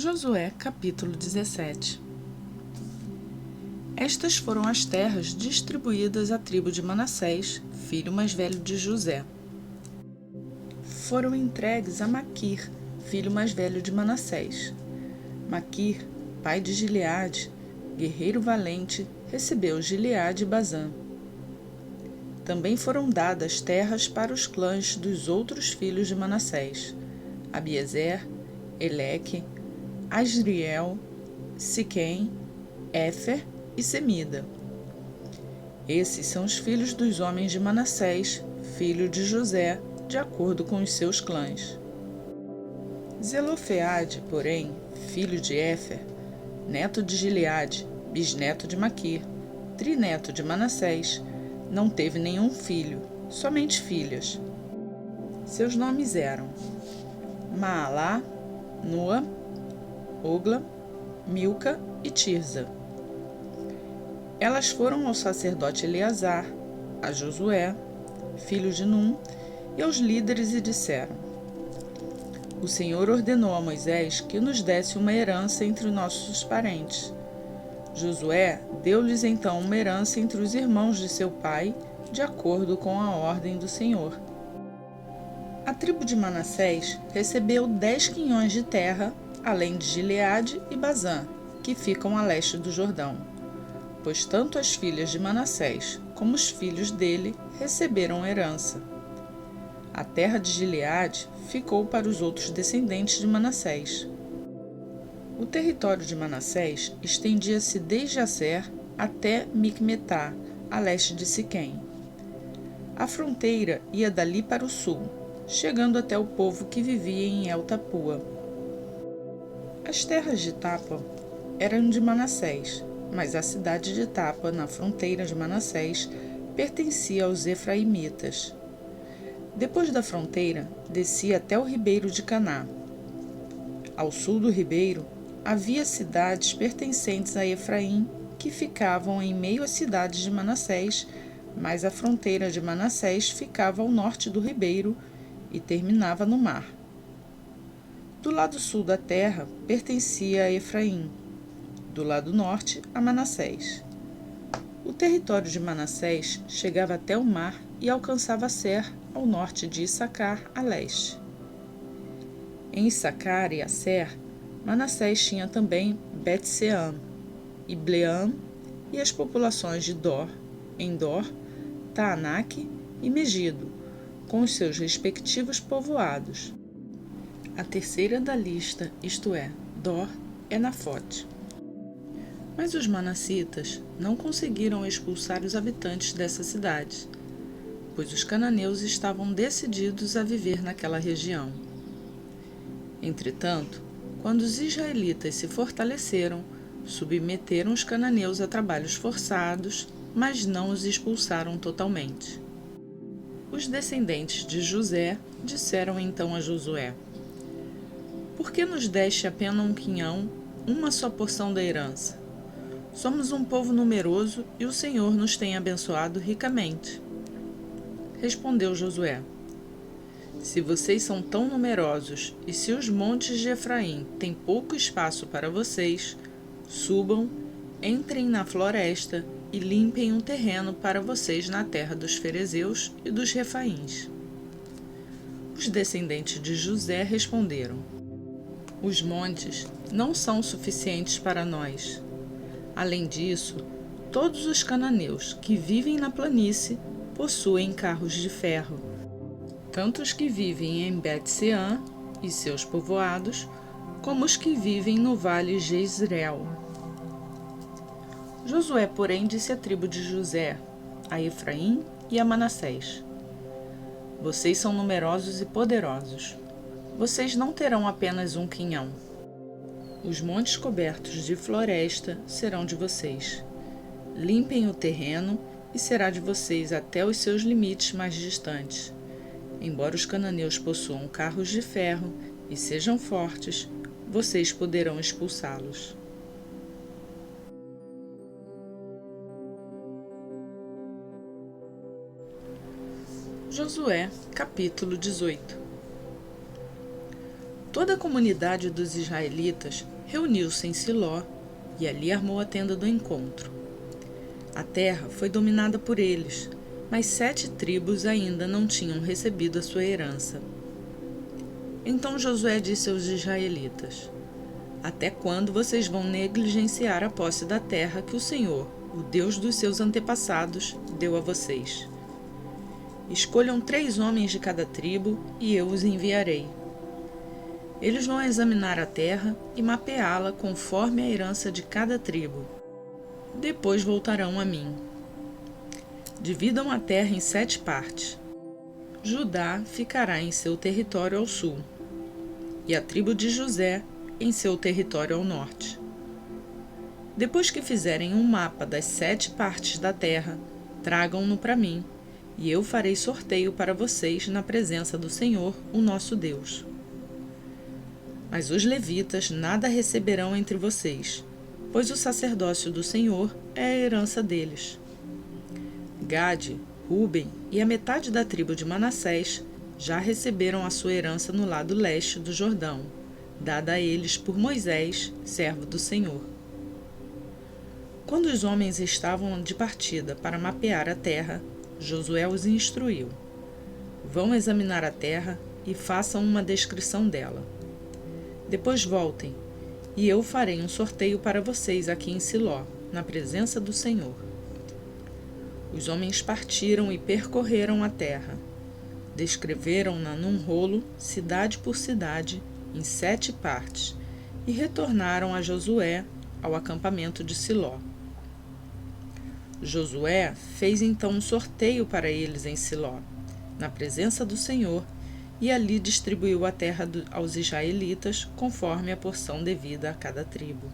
Josué, capítulo 17. Estas foram as terras distribuídas à tribo de Manassés, filho mais velho de José. Foram entregues a Maquir, filho mais velho de Manassés. Maquir, pai de Gileade, guerreiro valente, recebeu Gileade e Bazã. Também foram dadas terras para os clãs dos outros filhos de Manassés: Abiezer, Eleque, Asriel, Siquém, Éfer e Semida. Esses são os filhos dos homens de Manassés, filho de José, de acordo com os seus clãs. Zelofeade, porém, filho de Éfer, neto de Gileade, bisneto de Maquir, trineto de Manassés, não teve nenhum filho, somente filhas. Seus nomes eram Maalá, Noa, Ogla, Milca e Tirza. Elas foram ao sacerdote Eleazar, a Josué, filho de Num, e aos líderes e disseram: O Senhor ordenou a Moisés que nos desse uma herança entre nossos parentes. Josué deu-lhes então uma herança entre os irmãos de seu pai, de acordo com a ordem do Senhor. A tribo de Manassés recebeu 10 quinhões de terra, além de Gileade e Bazã, que ficam a leste do Jordão, pois tanto as filhas de Manassés como os filhos dele receberam herança. A terra de Gileade ficou para os outros descendentes de Manassés. O território de Manassés estendia-se desde Aser até Micmetá, a leste de Siquém. A fronteira ia dali para o sul, chegando até o povo que vivia em El-Tapua. As terras de Tapa eram de Manassés, mas a cidade de Tapa, na fronteira de Manassés, pertencia aos efraimitas. Depois da fronteira, descia até o ribeiro de Caná. Ao sul do ribeiro, havia cidades pertencentes a Efraim, que ficavam em meio às cidades de Manassés, mas a fronteira de Manassés ficava ao norte do ribeiro e terminava no mar. Do lado sul da terra pertencia a Efraim, do lado norte a Manassés. O território de Manassés chegava até o mar e alcançava Aser, ao norte de Issacar, a leste. Em Issacar e Aser, Manassés tinha também Bet-Sean, Ibleam e as populações de Dor, Endor, Taanaque e Megido, com os seus respectivos povoados. A terceira da lista, isto é, Dor, é Nafote. Mas os manassitas não conseguiram expulsar os habitantes dessa cidade, pois os cananeus estavam decididos a viver naquela região. Entretanto, quando os israelitas se fortaleceram, submeteram os cananeus a trabalhos forçados, mas não os expulsaram totalmente. Os descendentes de José disseram então a Josué: Por que nos deste apenas um quinhão, uma só porção da herança? Somos um povo numeroso e o Senhor nos tem abençoado ricamente. Respondeu Josué: Se vocês são tão numerosos e se os montes de Efraim têm pouco espaço para vocês, subam, entrem na floresta e limpem um terreno para vocês na terra dos ferezeus e dos refaíns. Os descendentes de José responderam: Os montes não são suficientes para nós. Além disso, todos os cananeus que vivem na planície possuem carros de ferro, tanto os que vivem em Bet-Sean e seus povoados, como os que vivem no vale Jezreel. Josué, porém, disse à tribo de José, a Efraim e a Manassés: Vocês são numerosos e poderosos. Vocês não terão apenas um quinhão. Os montes cobertos de floresta serão de vocês. Limpem o terreno e será de vocês até os seus limites mais distantes. Embora os cananeus possuam carros de ferro e sejam fortes, vocês poderão expulsá-los. Josué, capítulo 18. Toda a comunidade dos israelitas reuniu-se em Siló e ali armou a tenda do encontro. A terra foi dominada por eles, mas 7 tribos ainda não tinham recebido a sua herança. Então Josué disse aos israelitas: Até quando vocês vão negligenciar a posse da terra que o Senhor, o Deus dos seus antepassados, deu a vocês? Escolham 3 homens de cada tribo e eu os enviarei. Eles vão examinar a terra e mapeá-la conforme a herança de cada tribo. Depois voltarão a mim. Dividam a terra em 7 partes. Judá ficará em seu território ao sul, e a tribo de José em seu território ao norte. Depois que fizerem um mapa das 7 partes da terra, tragam-no para mim, e eu farei sorteio para vocês na presença do Senhor, o nosso Deus. Mas os levitas nada receberão entre vocês, pois o sacerdócio do Senhor é a herança deles. Gade, Rúben e a metade da tribo de Manassés já receberam a sua herança no lado leste do Jordão, dada a eles por Moisés, servo do Senhor. Quando os homens estavam de partida para mapear a terra, Josué os instruiu: Vão examinar a terra e façam uma descrição dela. Depois voltem, e eu farei um sorteio para vocês aqui em Siló, na presença do Senhor. Os homens partiram e percorreram a terra. Descreveram-na num rolo, cidade por cidade, em 7 partes, e retornaram a Josué ao acampamento de Siló. Josué fez então um sorteio para eles em Siló, na presença do Senhor, e ali distribuiu a terra aos israelitas conforme a porção devida a cada tribo.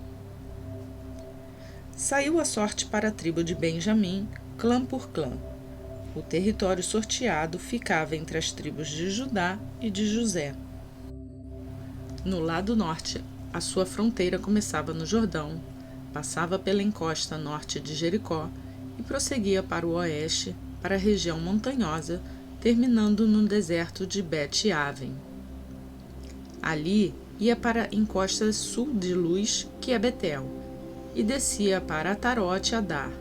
Saiu a sorte para a tribo de Benjamim, clã por clã. O território sorteado ficava entre as tribos de Judá e de José. No lado norte, a sua fronteira começava no Jordão, passava pela encosta norte de Jericó e prosseguia para o oeste, para a região montanhosa, terminando no deserto de Bet-Aven. Ali ia para a encosta sul de Luz, que é Betel, e descia para Atarote Adar,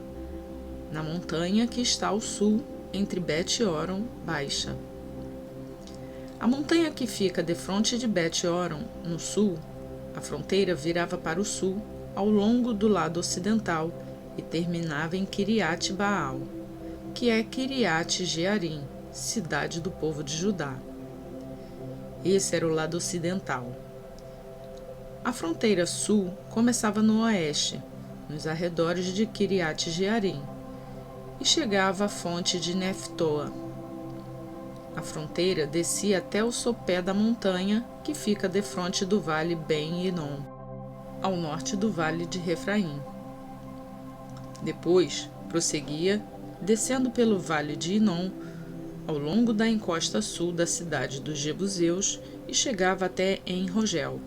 na montanha que está ao sul, entre Bet-Horon Baixa. A montanha que fica defronte de Bet-Horon, no sul, a fronteira virava para o sul, ao longo do lado ocidental, e terminava em Kiriat Baal, que é Kiriat Jearim, cidade do povo de Judá. Esse era o lado ocidental. A fronteira sul começava no oeste, nos arredores de Kiriat Jearim, e chegava à fonte de Neftoa. A fronteira descia até o sopé da montanha, que fica defronte do vale Ben-Hinom, ao norte do vale de Refraim. Depois, prosseguia, descendo pelo vale de Hinom, ao longo da encosta sul da cidade dos Jebuseus, e chegava até En-Rogel.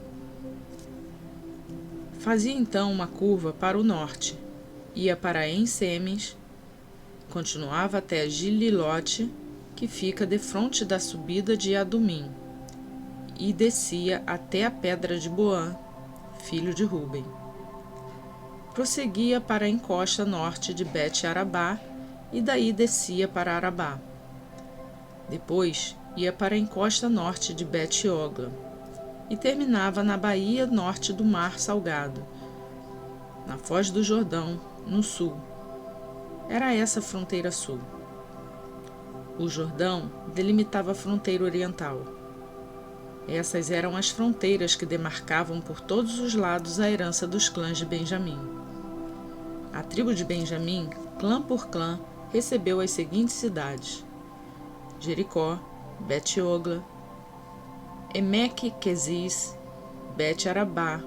Fazia então uma curva para o norte, ia para En-Semes, continuava até Gililote, que fica defronte da subida de Adumim, e descia até a pedra de Boã, filho de Ruben. Prosseguia para a encosta norte de Bet-Arabá, e daí descia para Arabá. Depois ia para a encosta norte de Bet-Ogla, e terminava na baía norte do Mar Salgado, na foz do Jordão, no sul. Era essa a fronteira sul. O Jordão delimitava a fronteira oriental. Essas eram as fronteiras que demarcavam por todos os lados a herança dos clãs de Benjamim. A tribo de Benjamim, clã por clã, recebeu as seguintes cidades: Jericó, Bet-Ogla, Emeque-Quezis, Bet-Arabá,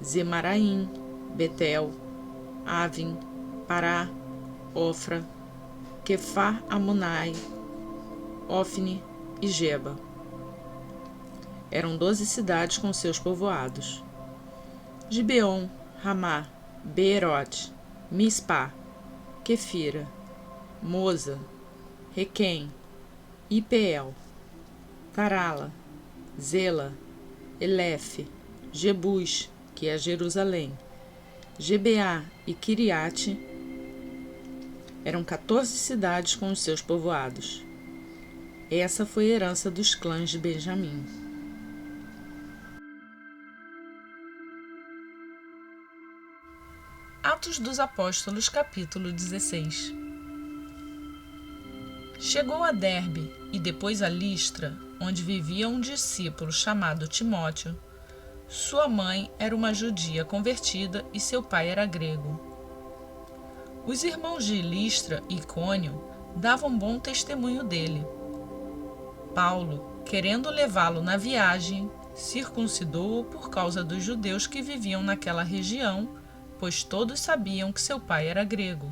Zemaraim, Betel, Avim, Pará, Ofra, Quefar-Amonai, Ofne e Geba. Eram 12 cidades com seus povoados. Gibeon, Ramá, Beerote, Mispá, Quefira, Moza, Requém, Ipeel, Tarala, Zela, Elefe, Jebus, que é Jerusalém, Gebeá e Quiriate, eram 14 cidades com os seus povoados. Essa foi a herança dos clãs de Benjamim. Atos dos Apóstolos, capítulo 16. Chegou a Derbe e depois a Listra, onde vivia um discípulo chamado Timóteo. Sua mãe era uma judia convertida e seu pai era grego. Os irmãos de Listra e Icônio davam bom testemunho dele. Paulo, querendo levá-lo na viagem, circuncidou-o por causa dos judeus que viviam naquela região, pois todos sabiam que seu pai era grego.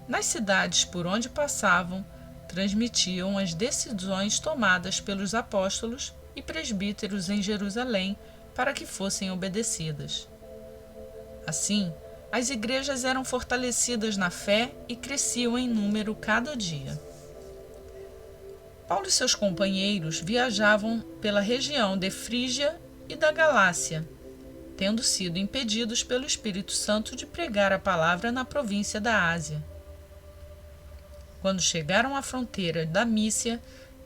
Nas cidades por onde passavam, transmitiam as decisões tomadas pelos apóstolos e presbíteros em Jerusalém para que fossem obedecidas. Assim, as igrejas eram fortalecidas na fé e cresciam em número cada dia. Paulo e seus companheiros viajavam pela região de Frígia e da Galácia, tendo sido impedidos pelo Espírito Santo de pregar a palavra na província da Ásia. Quando chegaram à fronteira da Mícia,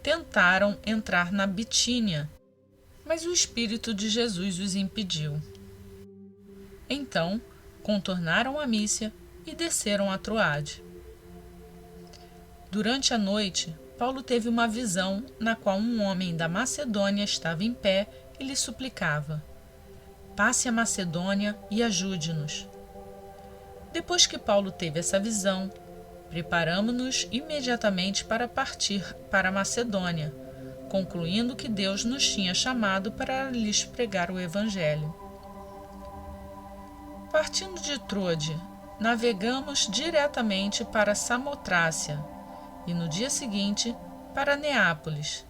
tentaram entrar na Bitínia, mas o Espírito de Jesus os impediu. Então, contornaram a Mícia e desceram a Troade. Durante a noite, Paulo teve uma visão na qual um homem da Macedônia estava em pé e lhe suplicava: passe a Macedônia e ajude-nos. Depois que Paulo teve essa visão, preparamo-nos imediatamente para partir para a Macedônia, concluindo que Deus nos tinha chamado para lhes pregar o Evangelho. Partindo de Troade, navegamos diretamente para Samotrácia e no dia seguinte para Neápolis.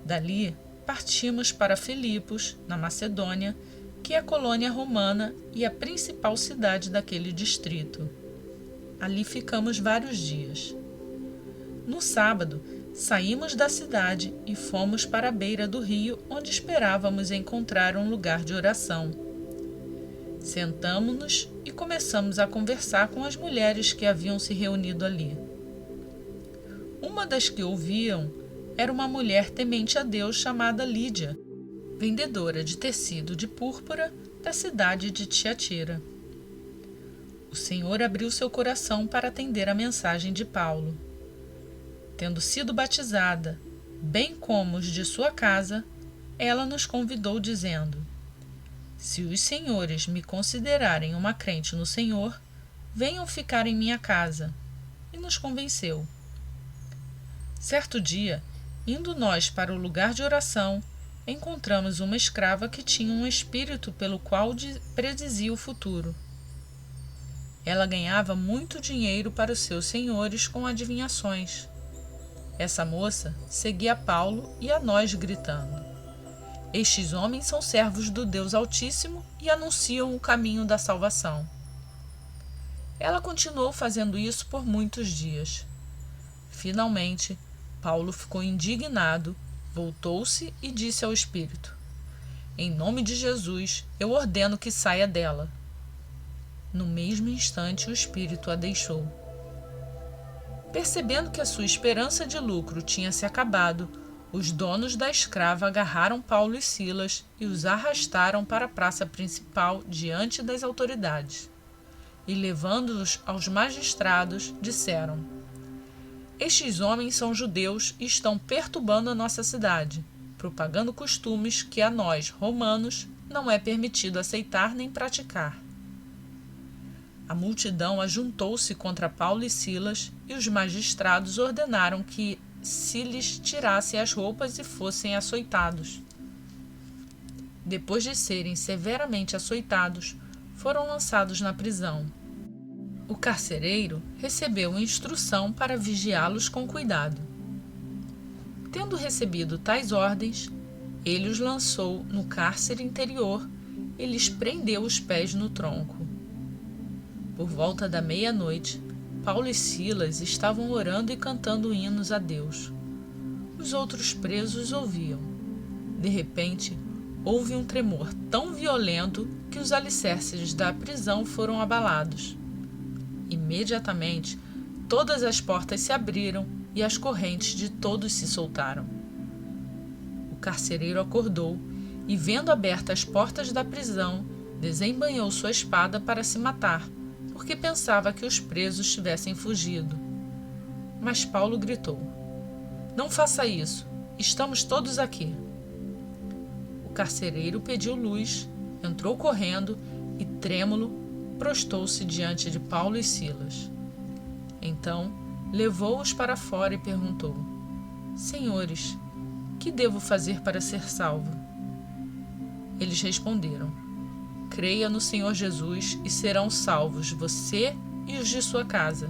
Dali partimos para Filipos, na Macedônia, que é a colônia romana e a principal cidade daquele distrito. Ali ficamos vários dias. No sábado, saímos da cidade e fomos para a beira do rio, onde esperávamos encontrar um lugar de oração. Sentamo-nos e começamos a conversar com as mulheres que haviam se reunido ali. Uma das que ouviam era uma mulher temente a Deus chamada Lídia, vendedora de tecido de púrpura da cidade de Tiatira. O Senhor abriu seu coração para atender a mensagem de Paulo. Tendo sido batizada, bem como os de sua casa, ela nos convidou dizendo: se os senhores me considerarem uma crente no Senhor, venham ficar em minha casa. E nos convenceu. Certo dia, indo nós para o lugar de oração, encontramos uma escrava que tinha um espírito pelo qual predizia o futuro. Ela ganhava muito dinheiro para os seus senhores com adivinhações. Essa moça seguia Paulo e a nós gritando: estes homens são servos do Deus Altíssimo e anunciam o caminho da salvação. Ela continuou fazendo isso por muitos dias. Finalmente, Paulo ficou indignado, voltou-se e disse ao espírito: em nome de Jesus, eu ordeno que saia dela. No mesmo instante, o espírito a deixou. Percebendo que a sua esperança de lucro tinha se acabado, os donos da escrava agarraram Paulo e Silas e os arrastaram para a praça principal diante das autoridades. E, levando-os aos magistrados, disseram: estes homens são judeus e estão perturbando a nossa cidade, propagando costumes que a nós, romanos, não é permitido aceitar nem praticar. A multidão ajuntou-se contra Paulo e Silas e os magistrados ordenaram que se lhes tirasse as roupas e fossem açoitados. Depois de serem severamente açoitados, foram lançados na prisão. O carcereiro recebeu instrução para vigiá-los com cuidado. Tendo recebido tais ordens, ele os lançou no cárcere interior e lhes prendeu os pés no tronco. Por volta da meia-noite, Paulo e Silas estavam orando e cantando hinos a Deus. Os outros presos ouviam. De repente, houve um tremor tão violento que os alicerces da prisão foram abalados. Imediatamente, todas as portas se abriram e as correntes de todos se soltaram. O carcereiro acordou e, vendo abertas as portas da prisão, desembainhou sua espada para se matar, porque pensava que os presos tivessem fugido. Mas Paulo gritou: "Não faça isso, estamos todos aqui." O carcereiro pediu luz, entrou correndo e, trêmulo, prostou-se diante de Paulo e Silas. Então, levou-os para fora e perguntou: "Senhores, que devo fazer para ser salvo?" Eles responderam: "Creia no Senhor Jesus e serão salvos você e os de sua casa."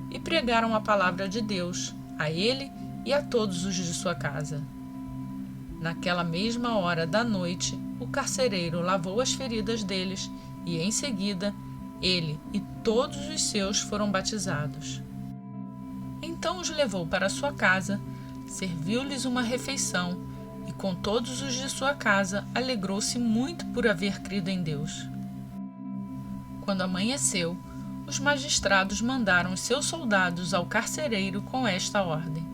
E pregaram a palavra de Deus a ele e a todos os de sua casa. Naquela mesma hora da noite, o carcereiro lavou as feridas deles e, em seguida, ele e todos os seus foram batizados. Então os levou para sua casa, serviu-lhes uma refeição e, com todos os de sua casa, alegrou-se muito por haver crido em Deus. Quando amanheceu, os magistrados mandaram os seus soldados ao carcereiro com esta ordem: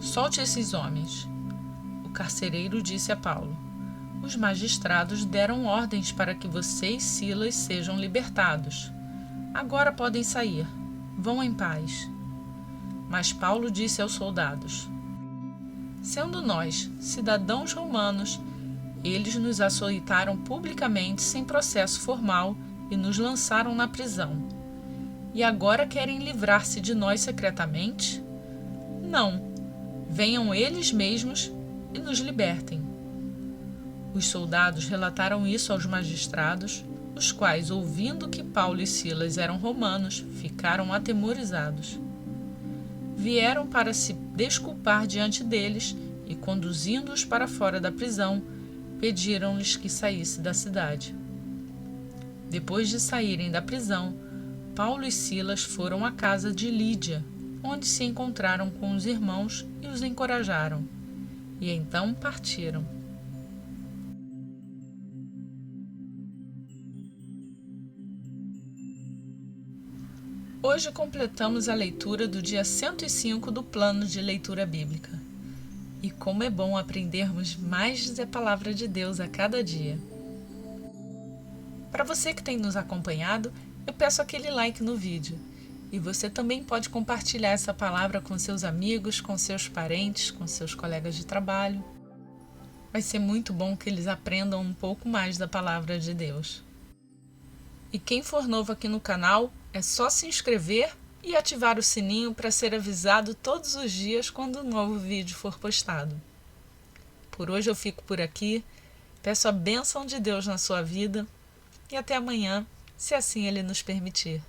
"Solte esses homens." O carcereiro disse a Paulo: "Os magistrados deram ordens para que você e Silas sejam libertados. Agora podem sair. Vão em paz." Mas Paulo disse aos soldados: "Sendo nós cidadãos romanos, eles nos açoitaram publicamente sem processo formal e nos lançaram na prisão. E agora querem livrar-se de nós secretamente? Não, venham eles mesmos e nos libertem." Os soldados relataram isso aos magistrados, os quais, ouvindo que Paulo e Silas eram romanos, ficaram atemorizados. Vieram para se desculpar diante deles e, conduzindo-os para fora da prisão, pediram-lhes que saísse da cidade. Depois de saírem da prisão, Paulo e Silas foram à casa de Lídia, onde se encontraram com os irmãos e os encorajaram. E então partiram. Hoje completamos a leitura do dia 105 do plano de leitura bíblica. E como é bom aprendermos mais da palavra de Deus a cada dia. Para você que tem nos acompanhado, eu peço aquele like no vídeo. E você também pode compartilhar essa palavra com seus amigos, com seus parentes, com seus colegas de trabalho. Vai ser muito bom que eles aprendam um pouco mais da palavra de Deus. E quem for novo aqui no canal, é só se inscrever e ativar o sininho para ser avisado todos os dias quando um novo vídeo for postado. Por hoje eu fico por aqui, peço a bênção de Deus na sua vida e até amanhã, se assim Ele nos permitir.